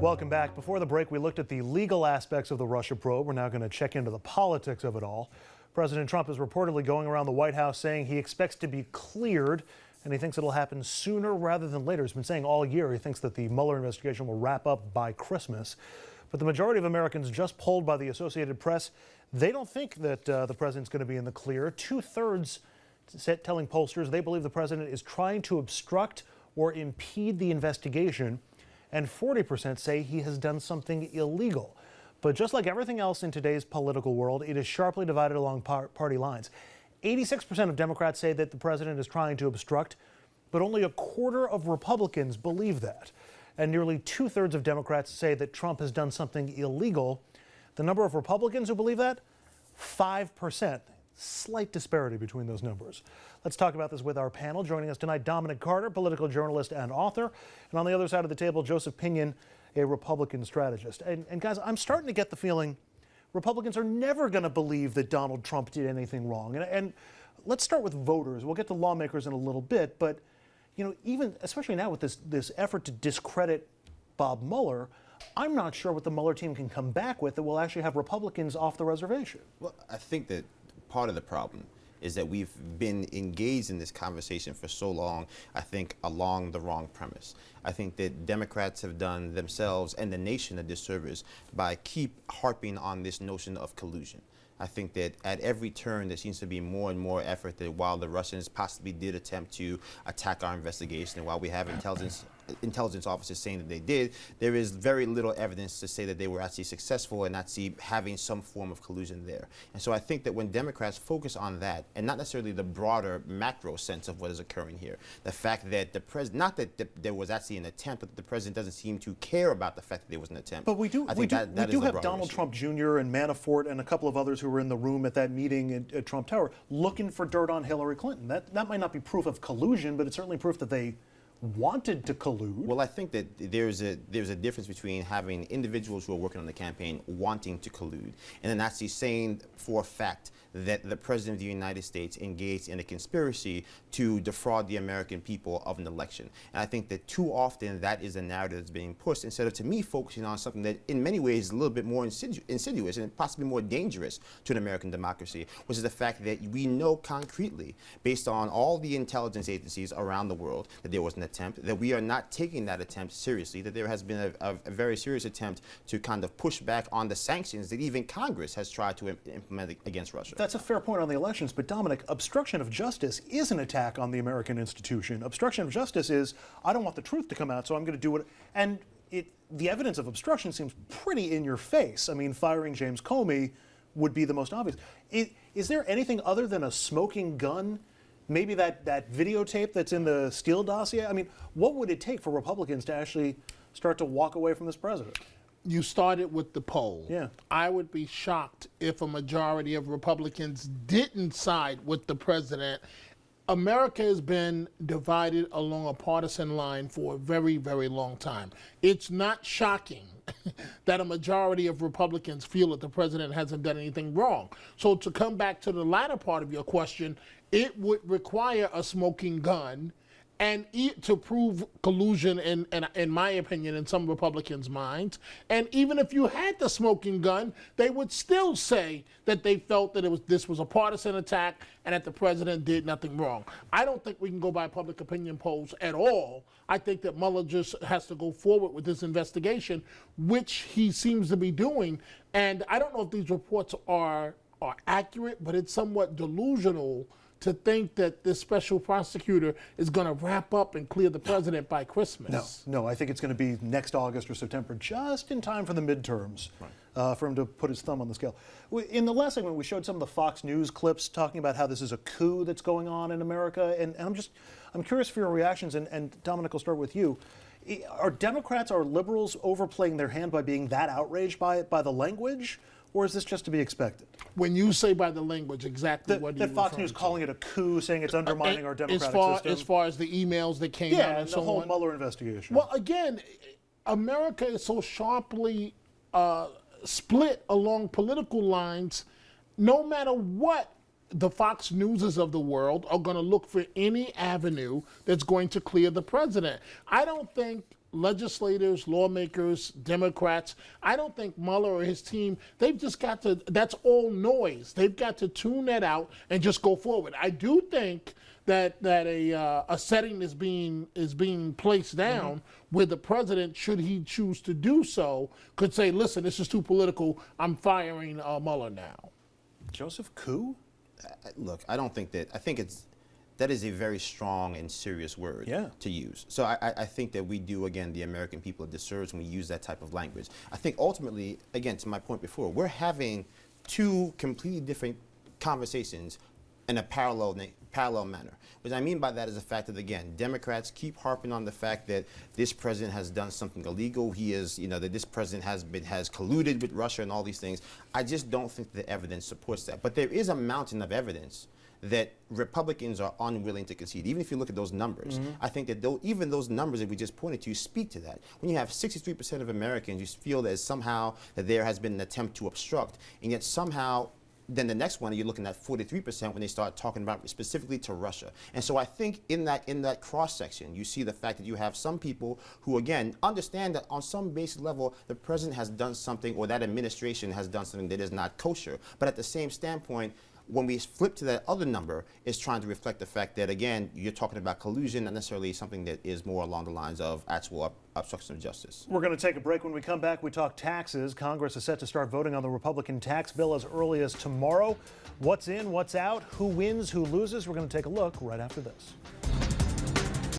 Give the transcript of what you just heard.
Welcome back. Before the break, we looked at the legal aspects of the Russia probe. We're now going to check into the politics of it all. President Trump is reportedly going around the White House saying he expects to be cleared, and he thinks it'll happen sooner rather than later. He's been saying all year he thinks that the Mueller investigation will wrap up by Christmas. But the majority of Americans, just polled by the Associated Press, they don't think that the president's going to be in the clear. 2/3 telling pollsters they believe the president is trying to obstruct or impede the investigation, and 40% say he has done something illegal. But just like everything else in today's political world, it is sharply divided along party lines. 86% of Democrats say that the president is trying to obstruct, but only a quarter of Republicans believe that. And nearly 2/3 of Democrats say that Trump has done something illegal. The number of Republicans who believe that, 5%. Slight disparity between those numbers. Let's talk about this with our panel. Joining us tonight, Dominic Carter, political journalist and author. And on the other side of the table, Joseph Pinion, a Republican strategist. And guys, I'm starting to get the feeling Republicans are never going to believe that Donald Trump did anything wrong. And let's start with voters. We'll get to lawmakers in a little bit. But, you know, even especially now with this effort to discredit Bob Mueller, I'm not sure what the Mueller team can come back with that will actually have Republicans off the reservation. Well, I think that part of the problem is that we've been engaged in this conversation for so long, I think, along the wrong premise. I think that Democrats have done themselves and the nation a disservice by keep harping on this notion of collusion. I think that at every turn there seems to be more and more effort that while the Russians possibly did attempt to attack our investigation, and while we have intelligence officers saying that they did, there is very little evidence to say that they were actually successful and actually having some form of collusion there. And so I think that when Democrats focus on that, and not necessarily the broader macro sense of what is occurring here, the fact that the president, not that there was actually an attempt, but the president doesn't seem to care about the fact that there was an attempt. But we do have Donald Trump Jr. and Manafort and a couple of others who were in the room at that meeting at Trump Tower looking for dirt on Hillary Clinton. That might not be proof of collusion, but it's certainly proof that they wanted to collude. Well, I think that there's a difference between having individuals who are working on the campaign wanting to collude and then actually saying for a fact that the President of the United States engaged in a conspiracy to defraud the American people of an election. And I think that too often that is a narrative that's being pushed instead of, to me, focusing on something that in many ways is a little bit more insidious and possibly more dangerous to an American democracy, which is the fact that we know concretely, based on all the intelligence agencies around the world, that there was an attempt, that we are not taking that attempt seriously, that there has been a very serious attempt to kind of push back on the sanctions that even Congress has tried to implement against Russia. That's a fair point on the elections, but Dominic, obstruction of justice is an attack on the American institution. Obstruction of justice is, I don't want the truth to come out, so I'm going to do it. And the evidence of obstruction seems pretty in your face. I mean, firing James Comey would be the most obvious. Is there anything other than a smoking gun? Maybe that videotape that's in the Steele dossier? I mean, what would it take for Republicans to actually start to walk away from this president? You started with the poll. Yeah. I would be shocked if a majority of Republicans didn't side with the president. America has been divided along a partisan line for a very, very long time. It's not shocking that a majority of Republicans feel that the president hasn't done anything wrong. So to come back to the latter part of your question, it would require a smoking gun and to prove collusion, in my opinion, in some Republicans' minds. And even if you had the smoking gun, they would still say that they felt that this was a partisan attack and that the president did nothing wrong. I don't think we can go by public opinion polls at all. I think that Mueller just has to go forward with this investigation, which he seems to be doing. And I don't know if these reports are accurate, but it's somewhat delusional to think that this special prosecutor is going to wrap up and clear the president by Christmas. No, I think it's going to be next August or September, just in time for the midterms, for him to put his thumb on the scale. In the last segment, we showed some of the Fox News clips talking about how this is a coup that's going on in America, and I'm curious for your reactions, and Dominic, I'll start with you. Are Democrats, are liberals overplaying their hand by being that outraged by the language? Or is this just to be expected? When you say by the language, exactly what do you that Fox News calling it a coup, saying it's undermining our democratic system. As far as the emails that came out and so on? the whole Mueller investigation. Well, again, America is so sharply split along political lines. No matter what, the Fox Newses of the world are going to look for any avenue that's going to clear the president. I don't think legislators, lawmakers, Democrats, I don't think Mueller or his team, they've just got to, that's all noise. They've got to tune that out and just go forward. I do think that a setting is being placed down where the president, should he choose to do so, could say, listen, this is too political, I'm firing Mueller now. Joseph, coup? Look, I don't think that, I think that is a very strong and serious word to use. So I think that we do, again, the American people a disservice when we use that type of language. I think ultimately, again, to my point before, we're having two completely different conversations in a parallel manner. What I mean by that is the fact that, again, Democrats keep harping on the fact that this president has done something illegal. He is, that this president has colluded with Russia and all these things. I just don't think the evidence supports that. But there is a mountain of evidence that Republicans are unwilling to concede. Even if you look at those numbers, I think that even those numbers that we just pointed to speak to that. When you have 63% of Americans, you feel that somehow that there has been an attempt to obstruct, and yet somehow then the next one, you're looking at 43% when they start talking about specifically to Russia. And so I think in that cross-section, you see the fact that you have some people who, again, understand that on some basic level, the president has done something, or that administration has done something that is not kosher. But at the same standpoint, when we flip to that other number, is trying to reflect the fact that, again, you're talking about collusion, not necessarily something that is more along the lines of actual obstruction of justice. We're going to take a break. When we come back, we talk taxes. Congress is set to start voting on the Republican tax bill as early as tomorrow. What's in, what's out, who wins, who loses? We're going to take a look right after this.